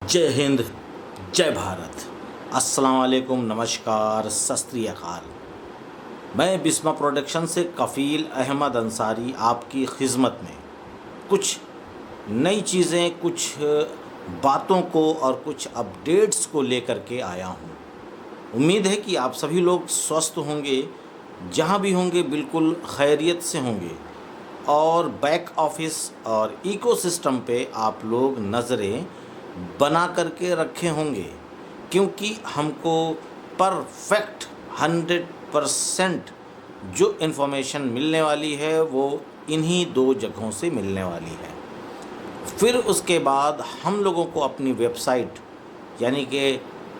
जय हिंद, जय भारत। अस्सलाम वालेकुम, नमस्कार, सत श्री अकाल। मैं बिस्मा प्रोडक्शन से कफ़ील अहमद अंसारी आपकी खिदमत में कुछ नई चीज़ें, कुछ बातों को और कुछ अपडेट्स को लेकर के आया हूँ। उम्मीद है कि आप सभी लोग स्वस्थ होंगे, जहाँ भी होंगे बिल्कुल खैरियत से होंगे और बैक ऑफिस और इकोसिस्टम पे आप लोग नज़रें बना करके रखे होंगे, क्योंकि हमको परफेक्ट 100% जो इन्फॉर्मेशन मिलने वाली है वो इन्हीं दो जगहों से मिलने वाली है। फिर उसके बाद हम लोगों को अपनी वेबसाइट यानी कि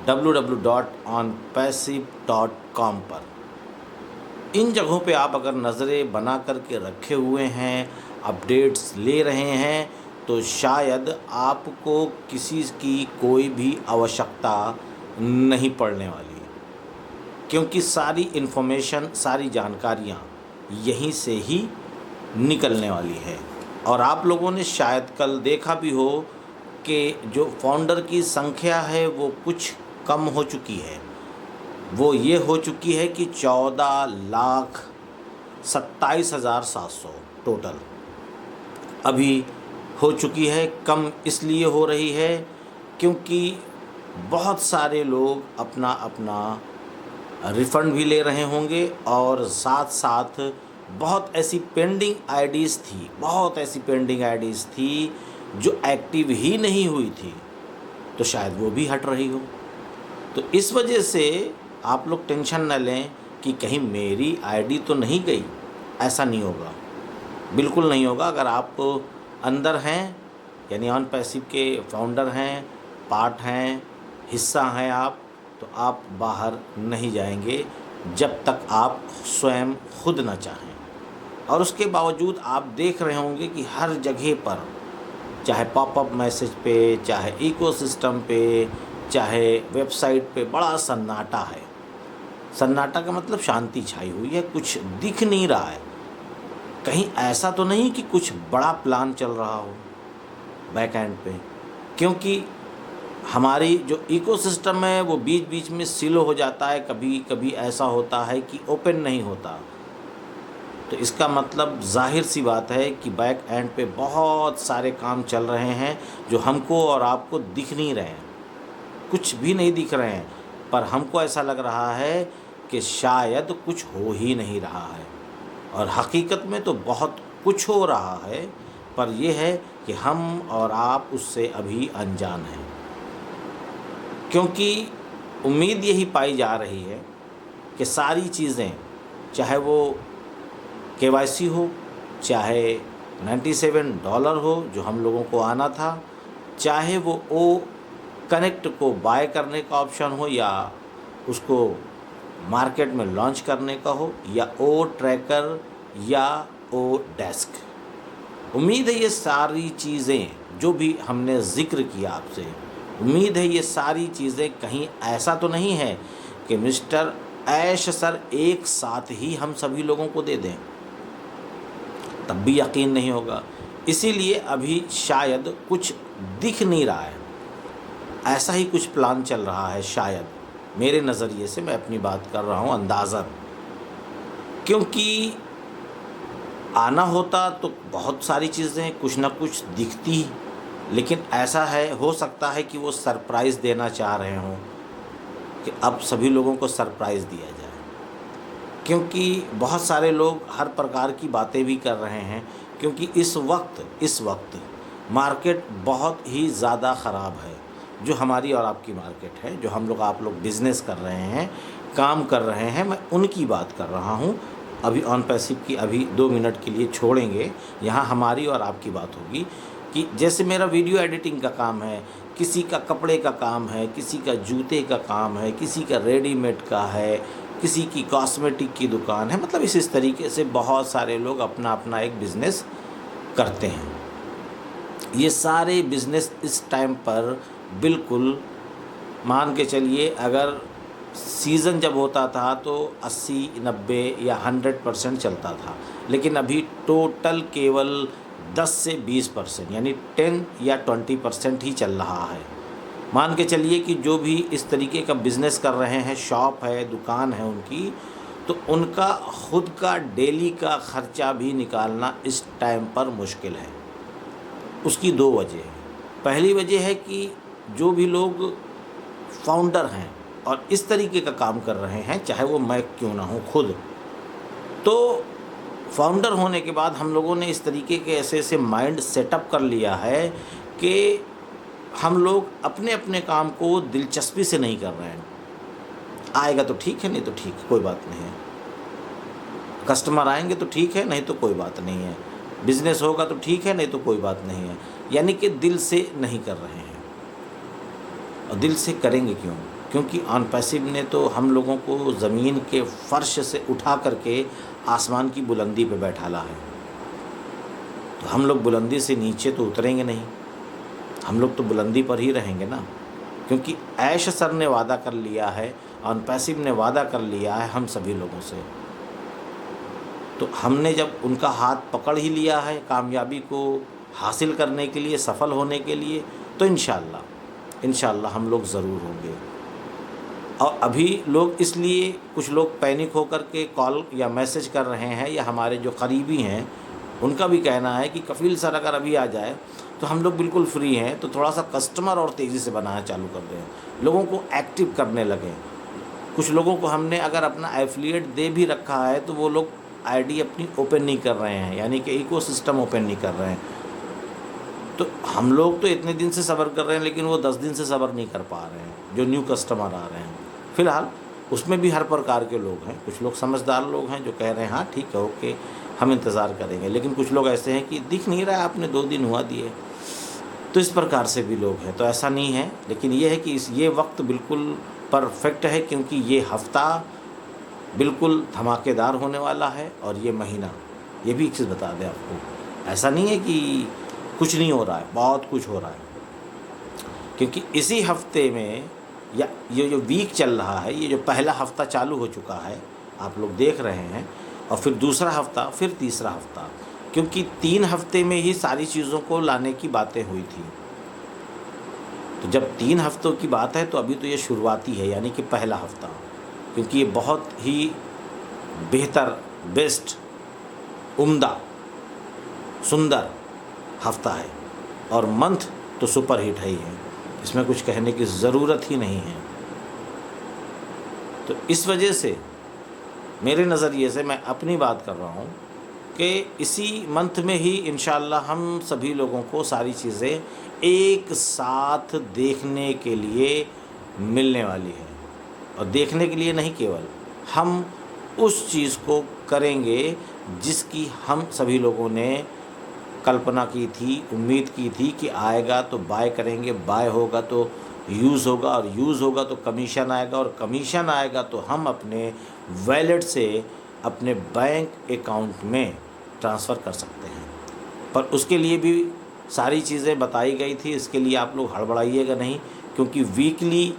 www.onpassive.com पर इन जगहों पे आप अगर नज़रें बना करके रखे हुए हैं, अपडेट्स ले रहे हैं, तो शायद आपको किसी की कोई भी आवश्यकता नहीं पड़ने वाली, क्योंकि सारी इन्फॉर्मेशन, सारी जानकारियाँ यहीं से ही निकलने वाली है। और आप लोगों ने शायद कल देखा भी हो कि जो फाउंडर की संख्या है वो कुछ कम हो चुकी है। वो ये हो चुकी है कि 14,27,700 टोटल अभी हो चुकी है। कम इसलिए हो रही है क्योंकि बहुत सारे लोग अपना अपना रिफ़ंड भी ले रहे होंगे और साथ साथ बहुत ऐसी पेंडिंग आईडीज़ थी जो एक्टिव ही नहीं हुई थी, तो शायद वो भी हट रही हो। तो इस वजह से आप लोग टेंशन न लें कि कहीं मेरी आईडी तो नहीं गई। ऐसा नहीं होगा, बिल्कुल नहीं होगा। अगर आप अंदर हैं, यानी ऑन पैसिव के फाउंडर हैं, पार्ट हैं, हिस्सा हैं आप, तो आप बाहर नहीं जाएंगे जब तक आप स्वयं खुद न चाहें। और उसके बावजूद आप देख रहे होंगे कि हर जगह पर, चाहे पॉपअप मैसेज पे, चाहे इकोसिस्टम पे, चाहे वेबसाइट पे, बड़ा सन्नाटा है। सन्नाटा का मतलब शांति छाई हुई है, कुछ दिख नहीं रहा है। कहीं ऐसा तो नहीं कि कुछ बड़ा प्लान चल रहा हो बैक एंड पे, क्योंकि हमारी जो इकोसिस्टम है वो बीच बीच में स्लो हो जाता है। कभी कभी ऐसा होता है कि ओपन नहीं होता, तो इसका मतलब जाहिर सी बात है कि बैक एंड पे बहुत सारे काम चल रहे हैं जो हमको और आपको दिख नहीं रहे हैं, कुछ भी नहीं दिख रहे हैं। पर हमको ऐसा लग रहा है कि शायद कुछ हो ही नहीं रहा है, और हकीकत में तो बहुत कुछ हो रहा है, पर यह है कि हम और आप उससे अभी अनजान हैं। क्योंकि उम्मीद यही पाई जा रही है कि सारी चीज़ें, चाहे वो KYC हो, चाहे $97 हो जो हम लोगों को आना था, चाहे वो ओ कनेक्ट को बाय करने का ऑप्शन हो, या उसको मार्केट में लॉन्च करने का हो, या ओ ट्रैकर या ओ डेस्क। उम्मीद है ये सारी चीज़ें जो भी हमने ज़िक्र किया आपसे, उम्मीद है ये सारी चीज़ें कहीं ऐसा तो नहीं है कि मिस्टर ऐश सर एक साथ ही हम सभी लोगों को दे दें, तब भी यकीन नहीं होगा। इसीलिए अभी शायद कुछ दिख नहीं रहा है, ऐसा ही कुछ प्लान चल रहा है शायद, मेरे नज़रिए से मैं अपनी बात कर रहा हूँ अंदाज़न। क्योंकि आना होता तो बहुत सारी चीज़ें कुछ ना कुछ दिखती, लेकिन ऐसा है, हो सकता है कि वो सरप्राइज़ देना चाह रहे हों कि अब सभी लोगों को सरप्राइज़ दिया जाए। क्योंकि बहुत सारे लोग हर प्रकार की बातें भी कर रहे हैं, क्योंकि इस वक्त मार्केट बहुत ही ज़्यादा ख़राब है। जो हमारी और आपकी मार्केट है, जो हम लोग आप लोग बिज़नेस कर रहे हैं, काम कर रहे हैं, मैं उनकी बात कर रहा हूँ। अभी ऑन पैसिव की अभी 2 मिनट के लिए छोड़ेंगे, यहाँ हमारी और आपकी बात होगी कि जैसे मेरा वीडियो एडिटिंग का काम है, किसी का कपड़े का काम है, किसी का जूते का काम है, किसी का रेडीमेड का है, किसी की कॉस्मेटिक की दुकान है, मतलब इस तरीके से बहुत सारे लोग अपना अपना एक बिज़नेस करते हैं। ये सारे बिज़नेस इस टाइम पर बिल्कुल मान के चलिए, अगर सीज़न जब होता था तो 80, 90 या 100% चलता था, लेकिन अभी टोटल केवल 10 से 20% यानी 10 या 20% ही चल रहा है। मान के चलिए कि जो भी इस तरीके का बिज़नेस कर रहे हैं, शॉप है, दुकान है उनकी, तो उनका खुद का डेली का ख़र्चा भी निकालना इस टाइम पर मुश्किल है। उसकी दो वजह है। पहली वजह है कि जो भी लोग फाउंडर हैं और इस तरीके का काम कर रहे हैं, चाहे वो मैं क्यों ना हूँ खुद, तो फाउंडर होने के बाद हम लोगों ने इस तरीके के ऐसे माइंड सेटअप कर लिया है कि हम लोग अपने अपने काम को दिलचस्पी से नहीं कर रहे हैं। आएगा तो ठीक है, नहीं तो ठीक है, कोई बात नहीं है। कस्टमर आएंगे तो ठीक है, नहीं तो कोई बात नहीं है। बिजनेस होगा तो ठीक है, नहीं तो कोई बात नहीं है। यानी कि दिल से नहीं कर रहे हैं। और दिल से करेंगे क्यों? क्योंकि ऑन पैसिव ने तो हम लोगों को ज़मीन के फर्श से उठा करके आसमान की बुलंदी पे बैठाला है। तो हम लोग बुलंदी से नीचे तो उतरेंगे नहीं, हम लोग तो बुलंदी पर ही रहेंगे ना। क्योंकि ऐश सर ने वादा कर लिया है, ऑन पैसिव ने वादा कर लिया है हम सभी लोगों से। तो हमने जब उनका हाथ पकड़ ही लिया है कामयाबी को हासिल करने के लिए, सफल होने के लिए, तो इंशाअल्लाह हम लोग ज़रूर होंगे। और अभी लोग इसलिए कुछ लोग पैनिक होकर के कॉल या मैसेज कर रहे हैं, या हमारे जो करीबी हैं उनका भी कहना है कि कफील सर अगर अभी आ जाए तो हम लोग बिल्कुल फ्री हैं, तो थोड़ा सा कस्टमर और तेज़ी से बनाना चालू कर दें, लोगों को एक्टिव करने लगें। कुछ लोगों को हमने अगर अपना एफिलिएट दे भी रखा है तो वो लोग आईडी अपनी ओपन नहीं कर रहे हैं, यानी कि इकोसिस्टम ओपन नहीं कर रहे हैं। तो हम लोग तो इतने दिन से सब्र कर रहे हैं, लेकिन वो 10 दिन से सब्र नहीं कर पा रहे हैं जो न्यू कस्टमर आ रहे हैं। फ़िलहाल उसमें भी हर प्रकार के लोग हैं। कुछ लोग समझदार लोग हैं जो कह रहे हैं हाँ ठीक है, ओके, हम इंतज़ार करेंगे। लेकिन कुछ लोग ऐसे हैं कि दिख नहीं रहा है, आपने 2 दिन हुआ दिए। तो इस प्रकार से भी लोग हैं। तो ऐसा नहीं है, लेकिन ये है कि ये वक्त बिल्कुल परफेक्ट है, क्योंकि ये हफ़्ता बिल्कुल धमाकेदार होने वाला है। और ये महीना, ये भी एक चीज़ बता दें आपको, ऐसा नहीं है कि कुछ नहीं हो रहा है, बहुत कुछ हो रहा है। क्योंकि इसी हफ्ते में, या ये जो वीक चल रहा है, ये जो पहला हफ्ता चालू हो चुका है आप लोग देख रहे हैं, और फिर दूसरा हफ्ता, फिर तीसरा हफ्ता, क्योंकि 3 हफ्ते में ही सारी चीज़ों को लाने की बातें हुई थी। तो जब 3 हफ्तों की बात है तो अभी तो ये शुरुआती है, यानी कि पहला हफ्ता, क्योंकि ये बहुत ही बेहतर, बेस्ट, उम्दा, सुंदर हफ्ता है। और मंथ तो सुपर हिट है ही है, इसमें कुछ कहने की ज़रूरत ही नहीं है। तो इस वजह से मेरे नज़रिए से मैं अपनी बात कर रहा हूँ कि इसी मंथ में ही इंशाअल्लाह हम सभी लोगों को सारी चीज़ें एक साथ देखने के लिए मिलने वाली है। और देखने के लिए नहीं, केवल हम उस चीज़ को करेंगे जिसकी हम सभी लोगों ने कल्पना की थी, उम्मीद की थी कि आएगा तो बाय करेंगे, बाय होगा तो यूज़ होगा, और यूज़ होगा तो कमीशन आएगा, और कमीशन आएगा तो हम अपने वॉलेट से अपने बैंक अकाउंट में ट्रांसफ़र कर सकते हैं। पर उसके लिए भी सारी चीज़ें बताई गई थी, इसके लिए आप लोग हड़बड़ाइएगा नहीं, क्योंकि वीकली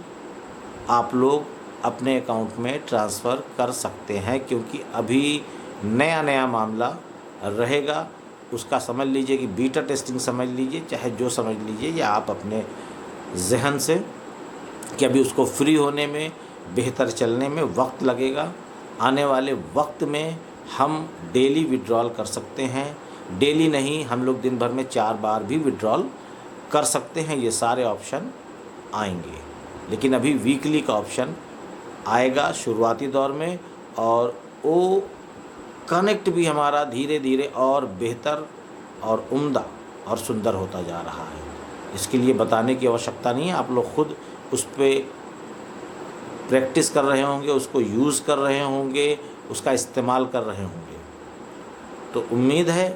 आप लोग अपने अकाउंट में ट्रांसफ़र कर सकते हैं। क्योंकि अभी नया नया मामला रहेगा, उसका समझ लीजिए कि बीटा टेस्टिंग समझ लीजिए, चाहे जो समझ लीजिए, या आप अपने जहन से कि अभी उसको फ्री होने में, बेहतर चलने में वक्त लगेगा। आने वाले वक्त में हम डेली विड्रॉल कर सकते हैं, डेली नहीं, हम लोग दिन भर में 4 बार भी विड्रॉल कर सकते हैं। ये सारे ऑप्शन आएंगे, लेकिन अभी वीकली का ऑप्शन आएगा शुरुआती दौर में, और वो कनेक्ट भी हमारा धीरे धीरे और बेहतर और उम्दा और सुंदर होता जा रहा है। इसके लिए बताने की आवश्यकता नहीं है, आप लोग खुद उस पर प्रैक्टिस कर रहे होंगे, उसको यूज़ कर रहे होंगे, उसका इस्तेमाल कर रहे होंगे। तो उम्मीद है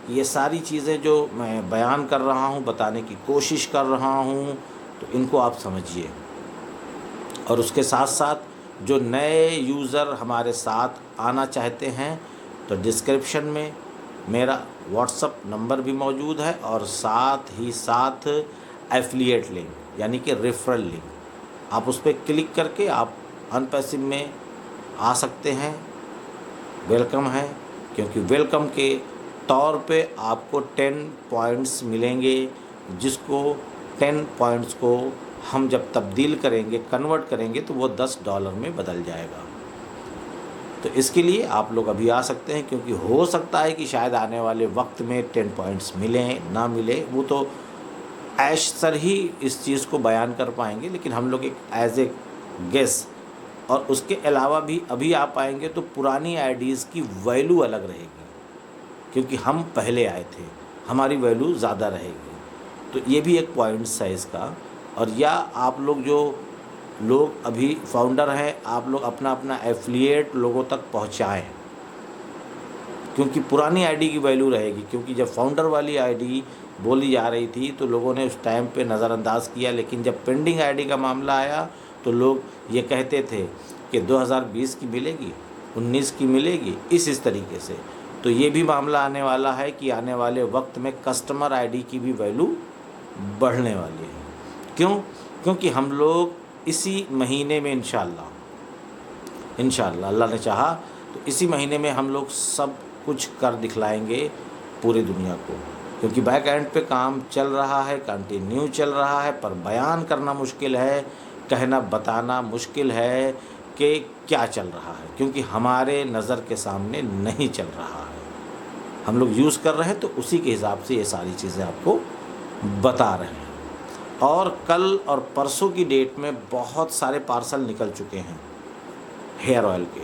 कि ये सारी चीज़ें जो मैं बयान कर रहा हूँ, बताने की कोशिश कर रहा हूँ, तो इनको आप समझिए। और उसके साथ साथ जो नए यूज़र हमारे साथ आना चाहते हैं, तो डिस्क्रिप्शन में मेरा व्हाट्सअप नंबर भी मौजूद है, और साथ ही साथ एफिलिएट लिंक, यानी कि रेफरल लिंक, आप उस पर क्लिक करके आप अनपैसिव में आ सकते हैं। वेलकम है, क्योंकि वेलकम के तौर पे आपको 10 पॉइंट्स मिलेंगे, जिसको 10 पॉइंट्स को हम जब तब्दील करेंगे, कन्वर्ट करेंगे, तो वो $10 में बदल जाएगा। तो इसके लिए आप लोग अभी आ सकते हैं, क्योंकि हो सकता है कि शायद आने वाले वक्त में 10 पॉइंट्स मिलें ना मिले, वो तो ऐश सर ही इस चीज़ को बयान कर पाएंगे, लेकिन हम लोग एक एज ए गेस। और उसके अलावा भी अभी आप आएंगे तो पुरानी आईडीज़ की वैल्यू अलग रहेगी, क्योंकि हम पहले आए थे, हमारी वैल्यू ज़्यादा रहेगी। तो ये भी एक पॉइंट्स है इसका। और या आप लोग जो लोग अभी फाउंडर हैं, आप लोग अपना अपना एफिलिएट लोगों तक पहुंचाएं, क्योंकि पुरानी आईडी की वैल्यू रहेगी। क्योंकि जब फाउंडर वाली आईडी बोली जा रही थी तो लोगों ने उस टाइम पे नज़रअंदाज किया, लेकिन जब पेंडिंग आईडी का मामला आया तो लोग ये कहते थे कि 2020 की मिलेगी, 19 की मिलेगी, इस तरीके से। तो ये भी मामला आने वाला है कि आने वाले वक्त में कस्टमर आईडी की भी वैल्यू बढ़ने वाली है। क्यों? क्योंकि हम लोग इसी महीने में इंशाअल्लाह अल्लाह ने चाहा तो इसी महीने में हम लोग सब कुछ कर दिखलाएंगे पूरी दुनिया को। क्योंकि बैक एंड पे काम चल रहा है, कंटिन्यू चल रहा है, पर बयान करना मुश्किल है, कहना बताना मुश्किल है कि क्या चल रहा है, क्योंकि हमारे नज़र के सामने नहीं चल रहा है। हम लोग यूज़ कर रहे हैं तो उसी के हिसाब से ये सारी चीज़ें आपको बता रहे हैं। और कल और परसों की डेट में बहुत सारे पार्सल निकल चुके हैं हेयर ऑयल के,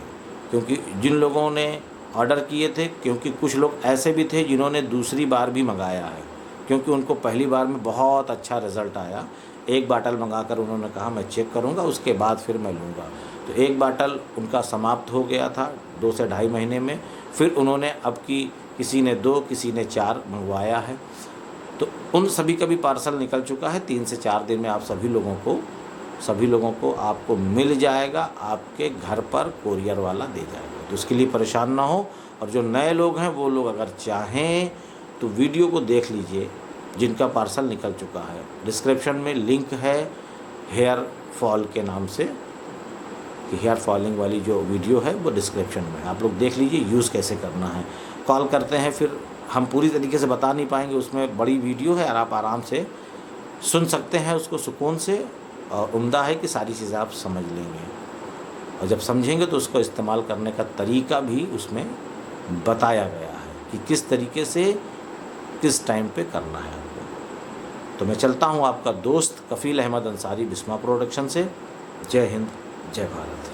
क्योंकि जिन लोगों ने ऑर्डर किए थे, क्योंकि कुछ लोग ऐसे भी थे जिन्होंने दूसरी बार भी मंगाया है, क्योंकि उनको पहली बार में बहुत अच्छा रिज़ल्ट आया। एक बाटल मंगाकर उन्होंने कहा मैं चेक करूंगा, उसके बाद फिर मैं लूँगा। तो एक बाटल उनका समाप्त हो गया था 2 से ढाई महीने में। फिर उन्होंने अब की किसी ने 2, किसी ने 4 मंगवाया है। तो उन सभी का भी पार्सल निकल चुका है। 3 से 4 दिन में आप सभी लोगों को आपको मिल जाएगा, आपके घर पर कोरियर वाला दे जाएगा। तो इसके लिए परेशान ना हो। और जो नए लोग हैं वो लोग अगर चाहें तो वीडियो को देख लीजिए जिनका पार्सल निकल चुका है। डिस्क्रिप्शन में लिंक है हेयर फॉल के नाम से, कि हेयर फॉलिंग वाली जो वीडियो है वो डिस्क्रिप्शन में है, आप लोग देख लीजिए यूज़ कैसे करना है। कॉल करते हैं, फिर हम पूरी तरीके से बता नहीं पाएंगे, उसमें बड़ी वीडियो है और आप आराम से सुन सकते हैं उसको सुकून से। और उम्दा है कि सारी चीज़ें आप समझ लेंगे, और जब समझेंगे तो उसको इस्तेमाल करने का तरीका भी उसमें बताया गया है कि किस तरीके से किस टाइम पे करना है आपको। तो मैं चलता हूँ, आपका दोस्त कफ़ील अहमद अंसारी, बिस्मा प्रोडक्शन से। जय हिंद, जय भारत।